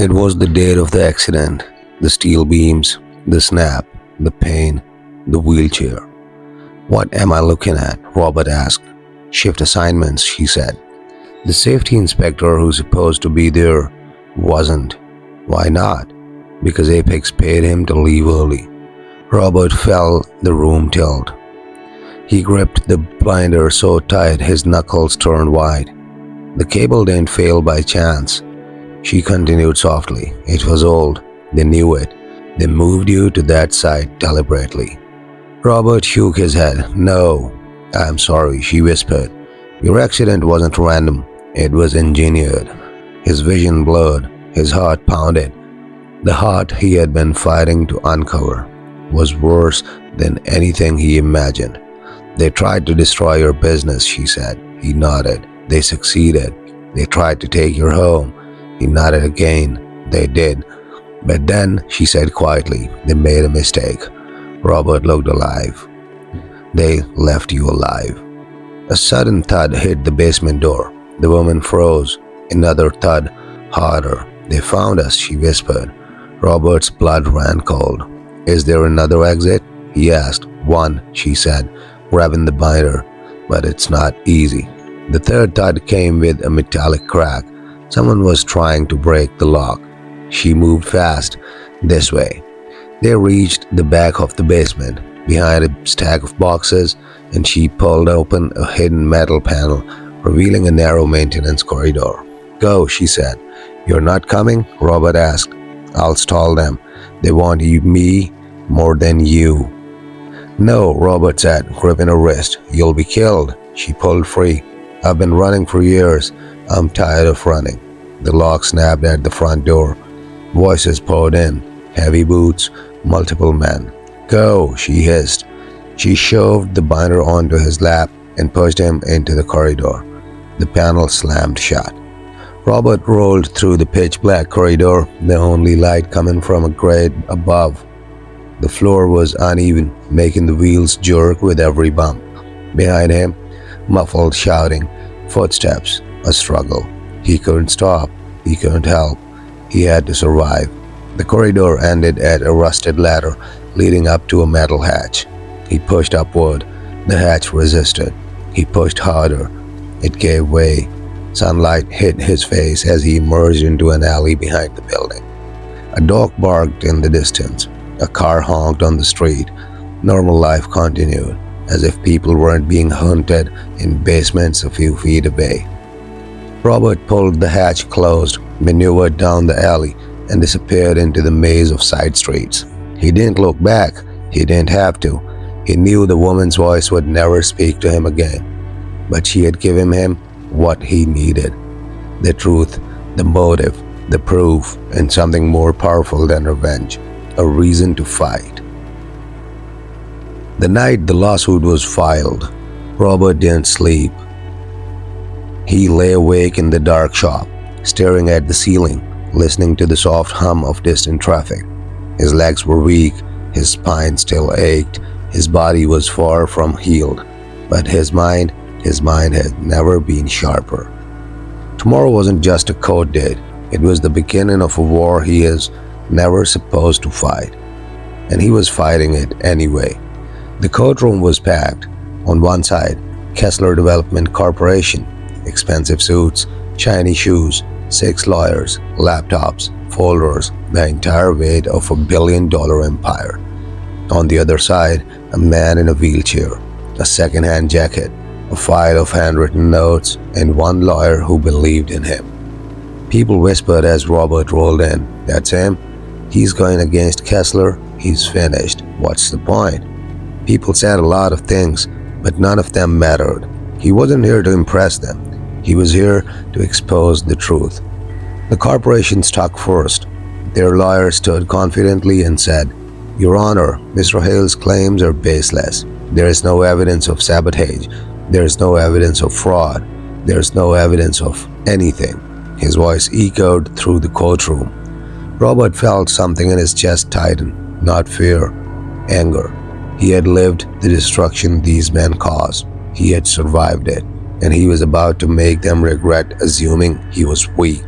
It was the date of the accident, the steel beams, the snap, the pain, the wheelchair. What am I looking at? Robert asked. Shift assignments, she said. The safety inspector who's supposed to be there wasn't. Why not? Because Apex paid him to leave early. Robert felt the room tilt. He gripped the blinder so tight his knuckles turned white. The cable didn't fail by chance. She continued softly. It was old. They knew it. They moved you to that side deliberately. Robert shook his head. No, I'm sorry, she whispered. Your accident wasn't random. It was engineered. His vision blurred. His heart pounded. The heart he had been fighting to uncover was worse than anything he imagined. They tried to destroy your business, she said. He nodded. They succeeded. They tried to take your home. He nodded again. They did. But then, she said quietly, they made a mistake. Robert looked alive. They left you alive. A sudden thud hit the basement door. The woman froze. Another thud, harder. They found us, she whispered. Robert's blood ran cold. Is there another exit? He asked. One, she said, grabbing the binder. But it's not easy. The third thud came with a metallic crack. Someone was trying to break the lock. She moved fast. This way. They reached the back of the basement, behind a stack of boxes, and she pulled open a hidden metal panel, revealing a narrow maintenance corridor. Go, she said. You're not coming? Robert asked. I'll stall them. They want me more than you. No, Robert said, gripping her wrist. You'll be killed. She pulled free. I've been running for years. I'm tired of running. The lock snapped at the front door. Voices poured in. Heavy boots. Multiple men. Go, she hissed. She shoved the binder onto his lap and pushed him into the corridor. The panel slammed shut. Robert rolled through the pitch-black corridor, the only light coming from a grate above. The floor was uneven, making the wheels jerk with every bump. Behind him, muffled shouting, footsteps, a struggle. He couldn't stop. He couldn't help. He had to survive. The corridor ended at a rusted ladder leading up to a metal hatch. He pushed upward. The hatch resisted. He pushed harder. It gave way. Sunlight hit his face as he emerged into an alley behind the building. A dog barked in the distance. A car honked on the street. Normal life continued, as if people weren't being hunted in basements a few feet away. Robert pulled the hatch closed, maneuvered down the alley, and disappeared into the maze of side streets. He didn't look back. He didn't have to. He knew the woman's voice would never speak to him again. But she had given him what he needed. The truth, the motive, the proof, and something more powerful than revenge. A reason to fight. The night the lawsuit was filed, Robert didn't sleep. He lay awake in the dark shop, staring at the ceiling, listening to the soft hum of distant traffic. His legs were weak, his spine still ached, his body was far from healed, but his mind had never been sharper. Tomorrow wasn't just a court date, it was the beginning of a war he is never supposed to fight, and he was fighting it anyway. The courtroom was packed. On one side, Kessler Development Corporation, expensive suits, shiny shoes, 6 lawyers, laptops, folders, the entire weight of a billion-dollar empire. On the other side, a man in a wheelchair, a second-hand jacket, a file of handwritten notes, and one lawyer who believed in him. People whispered as Robert rolled in. That's him. He's going against Kessler. He's finished. What's the point? People said a lot of things, but none of them mattered. He wasn't here to impress them. He was here to expose the truth. The corporation struck first. Their lawyer stood confidently and said, Your Honor, Mr. Hale's claims are baseless. There is no evidence of sabotage. There is no evidence of fraud. There is no evidence of anything. His voice echoed through the courtroom. Robert felt something in his chest tighten, not fear, anger. He had lived the destruction these men caused. He had survived it, and he was about to make them regret assuming he was weak.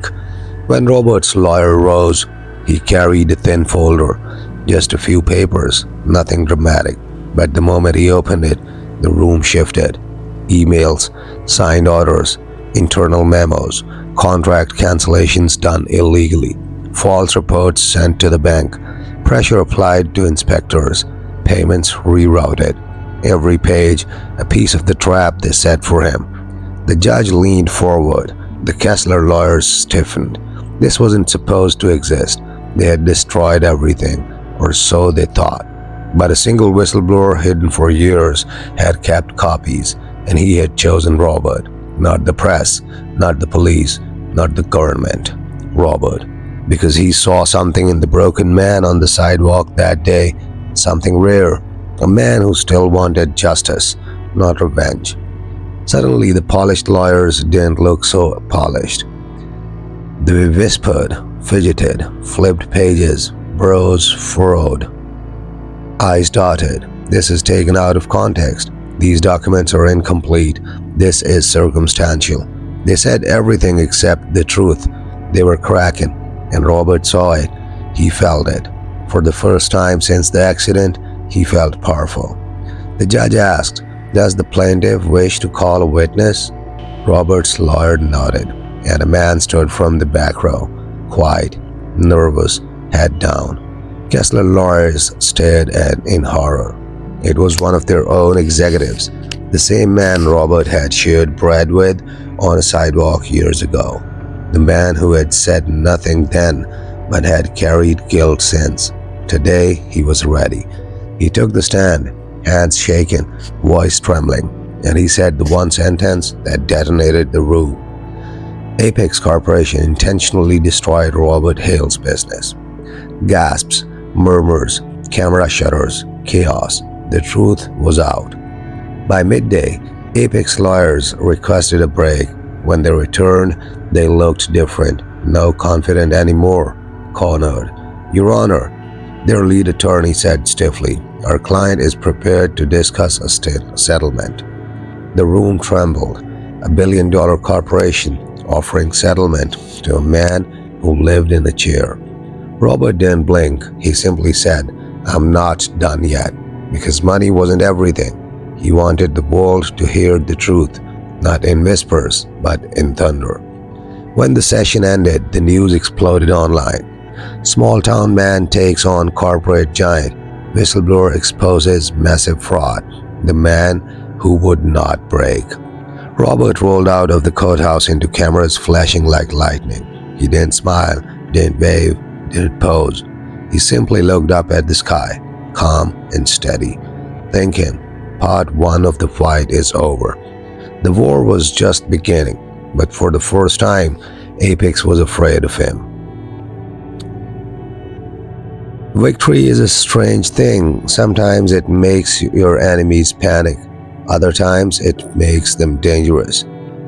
When Robert's lawyer rose, he carried a thin folder, just a few papers, nothing dramatic. But the moment he opened it, the room shifted. Emails, signed orders, internal memos, contract cancellations done illegally, false reports sent to the bank, pressure applied to inspectors, payments rerouted. Every page, a piece of the trap they set for him. The judge leaned forward. The Kessler lawyers stiffened. This wasn't supposed to exist. They had destroyed everything, or so they thought. But a single whistleblower hidden for years had kept copies, and he had chosen Robert. Not the press, not the police, not the government. Robert. Because he saw something in the broken man on the sidewalk that day, something rare. A man who still wanted justice, not revenge. Suddenly, the polished lawyers didn't look so polished. They whispered, fidgeted, flipped pages, brows furrowed, eyes dotted. This is taken out of context. These documents are incomplete. This is circumstantial. They said everything except the truth. They were cracking, and Robert saw it. He felt it. For the first time since the accident, he felt powerful. The judge asked, "Does the plaintiff wish to call a witness?" Robert's lawyer nodded, and a man stood from the back row, quiet, nervous, head down. Kessler lawyers stared in horror. It was one of their own executives, the same man Robert had shared bread with on a sidewalk years ago, the man who had said nothing then but had carried guilt since. Today he was ready. He took the stand, hands shaking, voice trembling, and he said the one sentence that detonated the room. Apex Corporation intentionally destroyed Robert Hale's business. Gasps, murmurs, camera shutters, chaos. The truth was out. By midday, Apex lawyers requested a break. When they returned, they looked different, no confident anymore, cornered. "Your Honor," their lead attorney said stiffly, "our client is prepared to discuss a settlement." The room trembled. A billion-dollar corporation offering settlement to a man who lived in a chair. Robert didn't blink. He simply said, "I'm not done yet," because money wasn't everything. He wanted the world to hear the truth, not in whispers, but in thunder. When the session ended, the news exploded online. Small-town man takes on corporate giant. Whistleblower exposes massive fraud. The man who would not break. Robert rolled out of the courthouse into cameras flashing like lightning. He didn't smile, didn't wave, didn't pose. He simply looked up at the sky, calm and steady, thinking, part one of the fight is over. The war was just beginning, but for the first time, Apex was afraid of him. Victory is a strange thing. Sometimes it makes your enemies panic. Other times it makes them dangerous.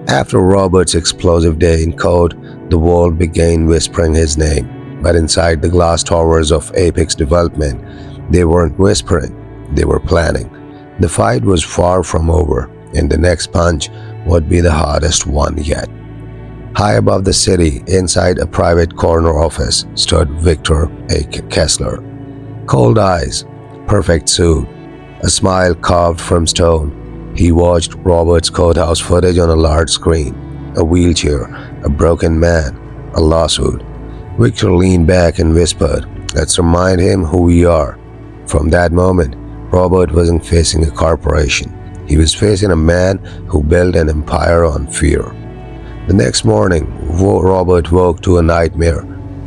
After Robert's explosive day in court, the world began whispering his name. But inside the glass towers of Apex Development, they weren't whispering, they were planning. The fight was far from over, and the next punch would be the hardest one yet. High above the city, inside a private corner office, stood Victor A. Kessler. Cold eyes, perfect suit, a smile carved from stone. He watched Robert's courthouse footage on a large screen. A wheelchair, a broken man, a lawsuit. Victor leaned back and whispered, "Let's remind him who we are." From that moment, Robert wasn't facing a corporation. He was facing a man who built an empire on fear. The next morning, Robert woke to a nightmare.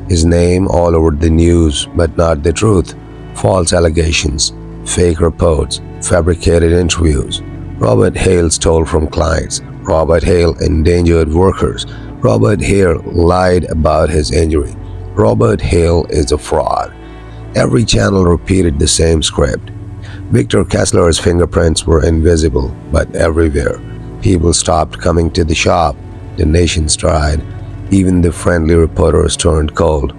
His name all over the news, but not the truth. False allegations, fake reports, fabricated interviews. Robert Hale stole from clients. Robert Hale endangered workers. Robert Hale lied about his injury. Robert Hale is a fraud. Every channel repeated the same script. Victor Kessler's fingerprints were invisible, but everywhere. People stopped coming to the shop. Donations dried. Even the friendly reporters turned cold.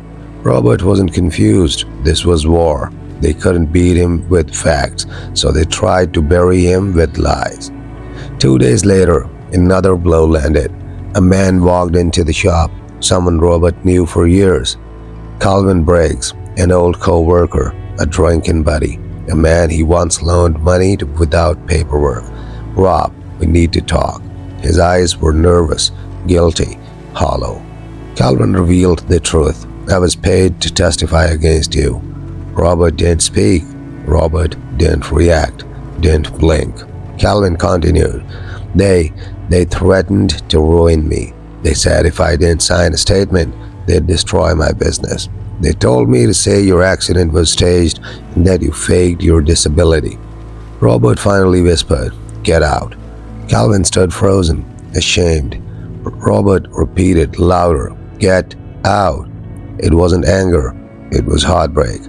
Robert wasn't confused. This was war. They couldn't beat him with facts, so they tried to bury him with lies. 2 days later, another blow landed. A man walked into the shop, someone Robert knew for years. Calvin Briggs, an old co-worker, a drinking buddy, a man he once loaned money to without paperwork. "Rob, we need to talk." His eyes were nervous, guilty, hollow. Calvin revealed the truth. "I was paid to testify against you." Robert didn't speak. Robert didn't react, didn't blink. Calvin continued. They threatened to ruin me. They said if I didn't sign a statement, they'd destroy my business. They told me to say your accident was staged and that you faked your disability." Robert finally whispered, "Get out." Calvin stood frozen, ashamed. Robert repeated louder, "Get out." It wasn't anger, it was heartbreak.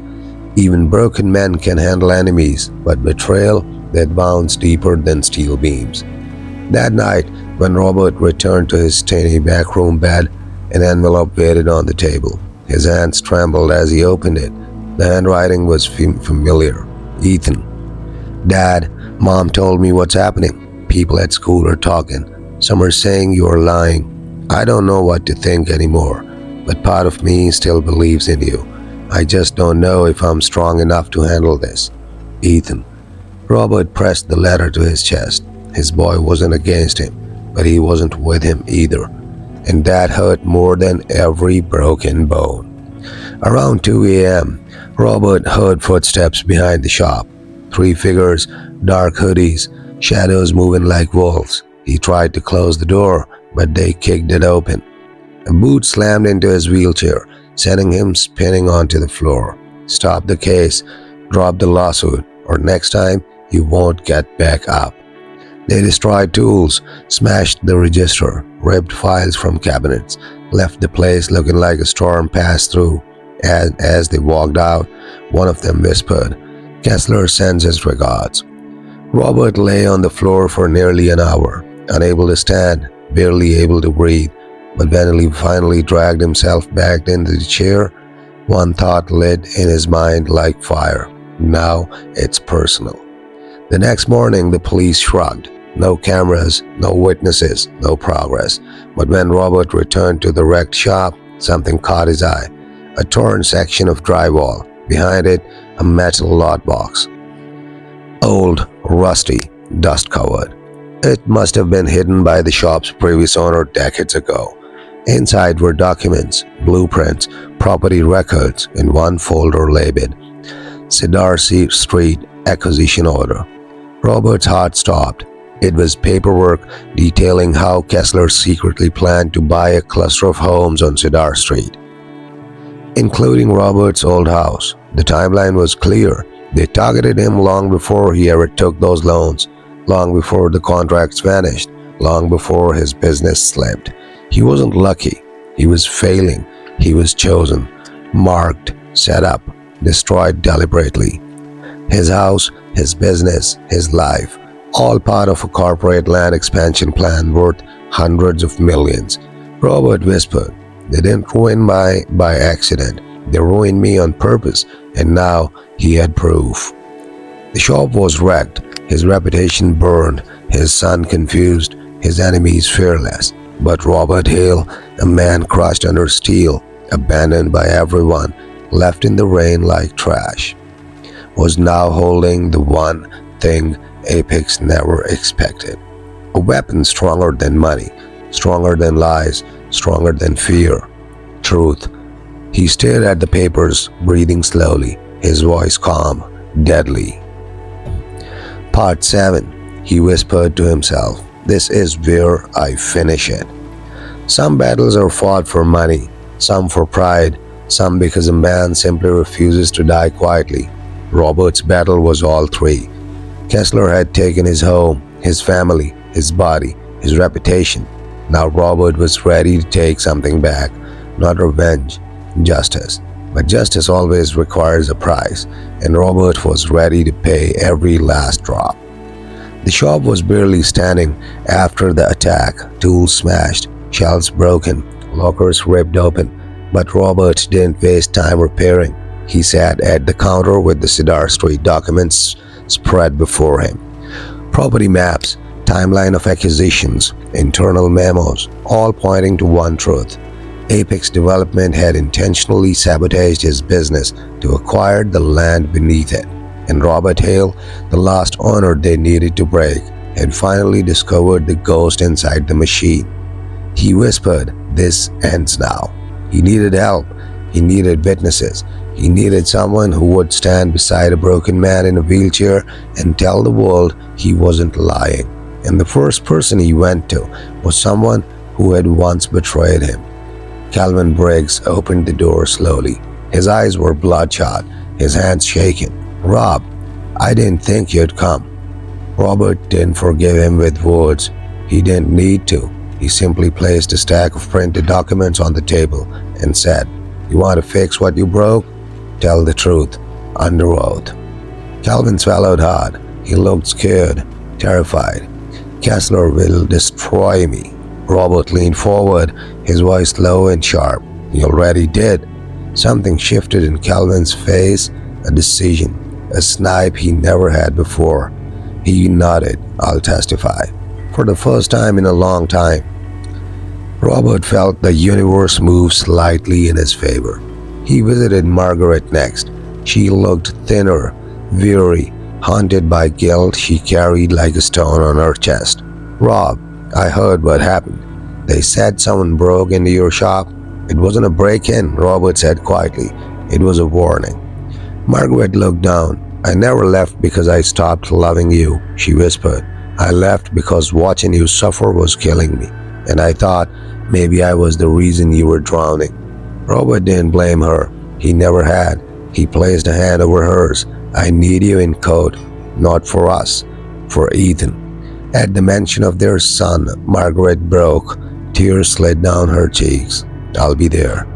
Even broken men can handle enemies, but betrayal that bounds deeper than steel beams. That night, when Robert returned to his tiny backroom bed, an envelope waited on the table. His hands trembled as he opened it. The handwriting was familiar. "Ethan." "Dad, Mom told me what's happening. People at school are talking. Some are saying you are lying. I don't know what to think anymore, but part of me still believes in you. I just don't know if I'm strong enough to handle this. Ethan." Robert pressed the letter to his chest. His boy wasn't against him, but he wasn't with him either. And that hurt more than every broken bone. Around 2 a.m., Robert heard footsteps behind the shop. 3 figures, dark hoodies, shadows moving like wolves. He tried to close the door, but they kicked it open. A boot slammed into his wheelchair, sending him spinning onto the floor. "Stop the case, drop the lawsuit, or next time you won't get back up." They destroyed tools, smashed the register, ripped files from cabinets, left the place looking like a storm passed through. As they walked out, one of them whispered, "Kessler sends his regards." Robert lay on the floor for nearly an hour, unable to stand, barely able to breathe. But when he finally dragged himself back into the chair, one thought lit in his mind like fire. Now it's personal. The next morning, the police shrugged. No cameras, no witnesses, no progress. But when Robert returned to the wrecked shop, something caught his eye. A torn section of drywall. Behind it, a metal lockbox. Old, rusty, dust-covered. It must have been hidden by the shop's previous owner decades ago. Inside were documents, blueprints, property records, in one folder labeled Cedar Street Acquisition Order. Robert's heart stopped. It was paperwork detailing how Kessler secretly planned to buy a cluster of homes on Cedar Street, including Robert's old house. The timeline was clear. They targeted him long before he ever took those loans, long before the contracts vanished, long before his business slipped. He wasn't lucky. He was failing. He was chosen, marked, set up, destroyed deliberately. His house, his business, his life, all part of a corporate land expansion plan worth hundreds of millions. Robert whispered, "They didn't ruin by accident. They ruined me on purpose," and now he had proof. The shop was wrecked, his reputation burned, his son confused, his enemies fearless. But Robert Hale, a man crushed under steel, abandoned by everyone, left in the rain like trash, was now holding the one thing Apex never expected. A weapon stronger than money, stronger than lies, stronger than fear. Truth. He stared at the papers, breathing slowly, his voice calm, deadly. Part 7. He whispered to himself, "This is where I finish it." Some battles are fought for money, some for pride, some because a man simply refuses to die quietly. Robert's battle was all three. Kessler had taken his home, his family, his body, his reputation. Now Robert was ready to take something back, not revenge, justice. But justice always requires a price, and Robert was ready to pay every last drop. The shop was barely standing after the attack, tools smashed, shelves broken, lockers ripped open. But Robert didn't waste time repairing. He sat at the counter with the Cedar Street documents spread before him. Property maps, timeline of acquisitions, internal memos, all pointing to one truth. Apex Development had intentionally sabotaged his business to acquire the land beneath it, and Robert Hale, the last owner they needed to break, had finally discovered the ghost inside the machine. He whispered, "This ends now." He needed help. He needed witnesses. He needed someone who would stand beside a broken man in a wheelchair and tell the world he wasn't lying. And the first person he went to was someone who had once betrayed him. Calvin Briggs opened the door slowly. His eyes were bloodshot, his hands shaking. "Rob, I didn't think you'd come." Robert didn't forgive him with words. He didn't need to. He simply placed a stack of printed documents on the table and said, "You want to fix what you broke? Tell the truth, under oath." Calvin swallowed hard. He looked scared, terrified. "Kessler will destroy me." Robert leaned forward, his voice low and sharp. "He already did." Something shifted in Calvin's face, a decision, a snipe he never had before. He nodded. "I'll testify." For the first time in a long time, Robert felt the universe move slightly in his favor. He visited Margaret next. She looked thinner, weary, haunted by guilt she carried like a stone on her chest. "Rob, I heard what happened. They said someone broke into your shop." "It wasn't a break-in," Robert said quietly. "It was a warning." Margaret looked down. "I never left because I stopped loving you," she whispered. "I left because watching you suffer was killing me. And I thought maybe I was the reason you were drowning." Robert didn't blame her. He never had. He placed a hand over hers. "I need you in code. Not for us. For Ethan." At the mention of their son, Margaret broke. Tears slid down her cheeks. "I'll be there."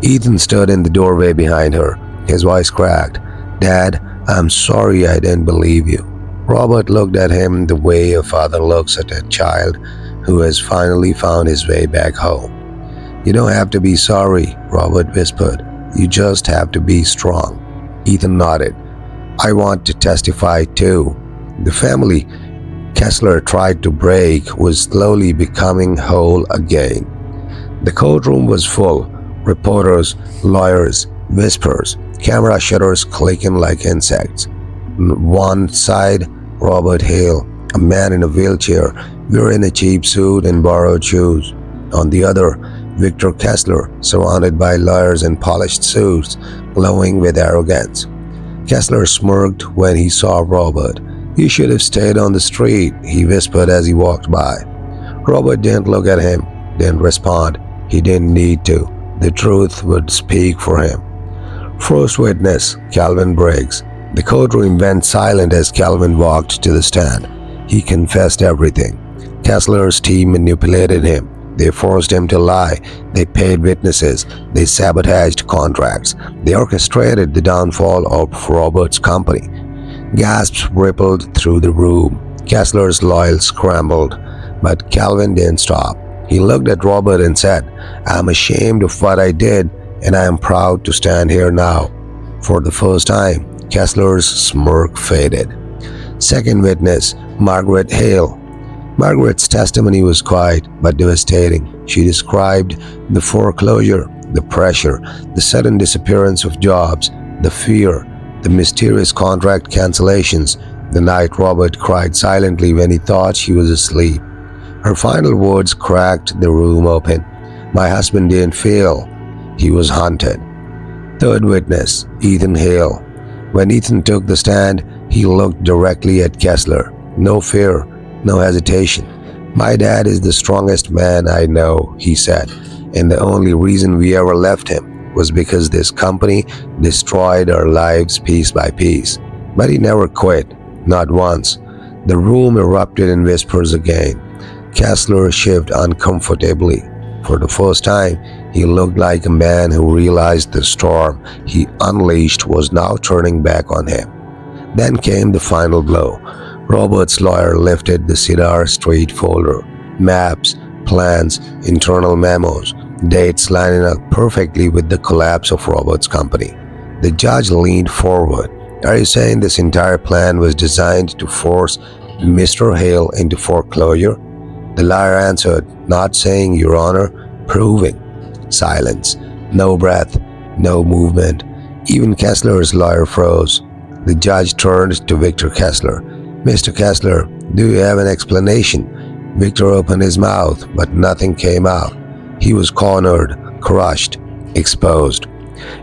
Ethan stood in the doorway behind her. His voice cracked. "Dad, I'm sorry I didn't believe you." Robert looked at him the way a father looks at a child who has finally found his way back home. "You don't have to be sorry," Robert whispered. "You just have to be strong." Ethan nodded. "I want to testify too." The family Kessler tried to break was slowly becoming whole again. The courtroom was full. Reporters, lawyers, whispers, camera shutters clicking like insects. On one side, Robert Hale, a man in a wheelchair, wearing a cheap suit and borrowed shoes. On the other, Victor Kessler, surrounded by lawyers in polished suits, glowing with arrogance. Kessler smirked when he saw Robert. "You should have stayed on the street," he whispered as he walked by. Robert didn't look at him, didn't respond. He didn't need to. The truth would speak for him. First witness, Calvin Briggs. The courtroom went silent as Calvin walked to the stand. He confessed everything. Kessler's team manipulated him. They forced him to lie. They paid witnesses. They sabotaged contracts. They orchestrated the downfall of Robert's company. Gasps rippled through the room. Kessler's lawyers scrambled, but Calvin didn't stop. He looked at Robert and said, "I'm ashamed of what I did, and I am proud to stand here now." For the first time, Kessler's smirk faded. Second witness, Margaret Hale. Margaret's testimony was quiet but devastating. She described the foreclosure, the pressure, the sudden disappearance of jobs, the fear, the mysterious contract cancellations, the night Robert cried silently when he thought she was asleep. Her final words cracked the room open. "My husband didn't fail. He was hunted." Third witness, Ethan Hale. When Ethan took the stand, he looked directly at Kessler. No fear, no hesitation. "My dad is the strongest man I know," he said, "and the only reason we ever left him was because this company destroyed our lives piece by piece. But he never quit, not once." The room erupted in whispers again. Kessler shivered uncomfortably. For the first time, he looked like a man who realized the storm he unleashed was now turning back on him. Then came the final blow. Robert's lawyer lifted the Cedar Street folder. Maps, plans, internal memos, dates lining up perfectly with the collapse of Robert's company. The judge leaned forward. "Are you saying this entire plan was designed to force Mr. Hale into foreclosure?" The lawyer answered, "Not saying, Your Honor, proving." Silence. No breath. No movement. Even Kessler's lawyer froze. The judge turned to Victor Kessler. Mr. Kessler, do you have an explanation? Victor opened his mouth, but nothing came out. He was cornered, crushed, exposed.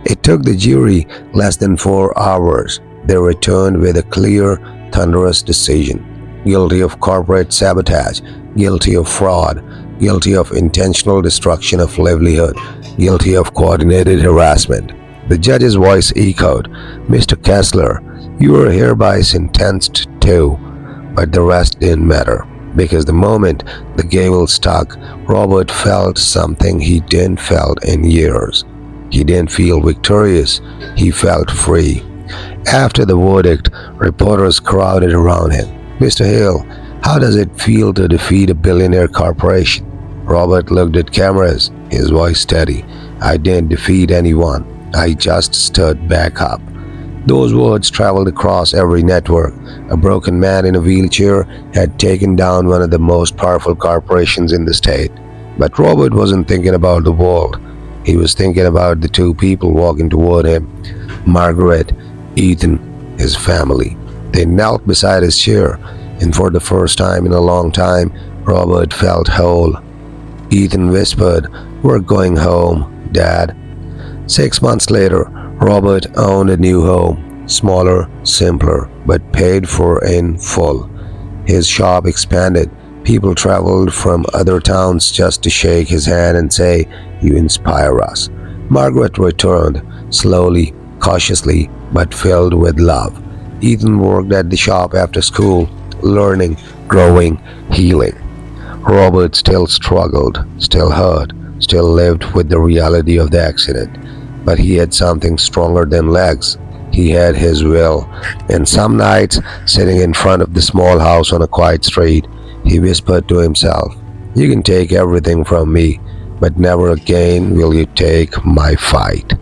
It took the jury less than 4 hours. They returned with a clear, thunderous decision. Guilty of corporate sabotage, guilty of fraud, guilty of intentional destruction of livelihood, guilty of coordinated harassment. The judge's voice echoed, Mr. Kessler, you are hereby sentenced too. But the rest didn't matter, because the moment the gavel stuck, Robert felt something he didn't felt in years. He didn't feel victorious, he felt free. After the verdict, reporters crowded around him. Mr. Hill, how does it feel to defeat a billionaire corporation? Robert looked at cameras, his voice steady. I didn't defeat anyone. I just stood back up. Those words traveled across every network. A broken man in a wheelchair had taken down one of the most powerful corporations in the state. But Robert wasn't thinking about the world. He was thinking about the two people walking toward him, Margaret, Ethan, his family. They knelt beside his chair, and for the first time in a long time, Robert felt whole. Ethan whispered, We're going home, Dad. 6 months later, Robert owned a new home, smaller, simpler, but paid for in full. His shop expanded. People traveled from other towns just to shake his hand and say, You inspire us. Margaret returned, slowly, cautiously, but filled with love. Ethan worked at the shop after school, learning, growing, healing. Robert still struggled, still hurt, still lived with the reality of the accident. But he had something stronger than legs. He had his will. And some nights, sitting in front of the small house on a quiet street, he whispered to himself, You can take everything from me, but never again will you take my fight.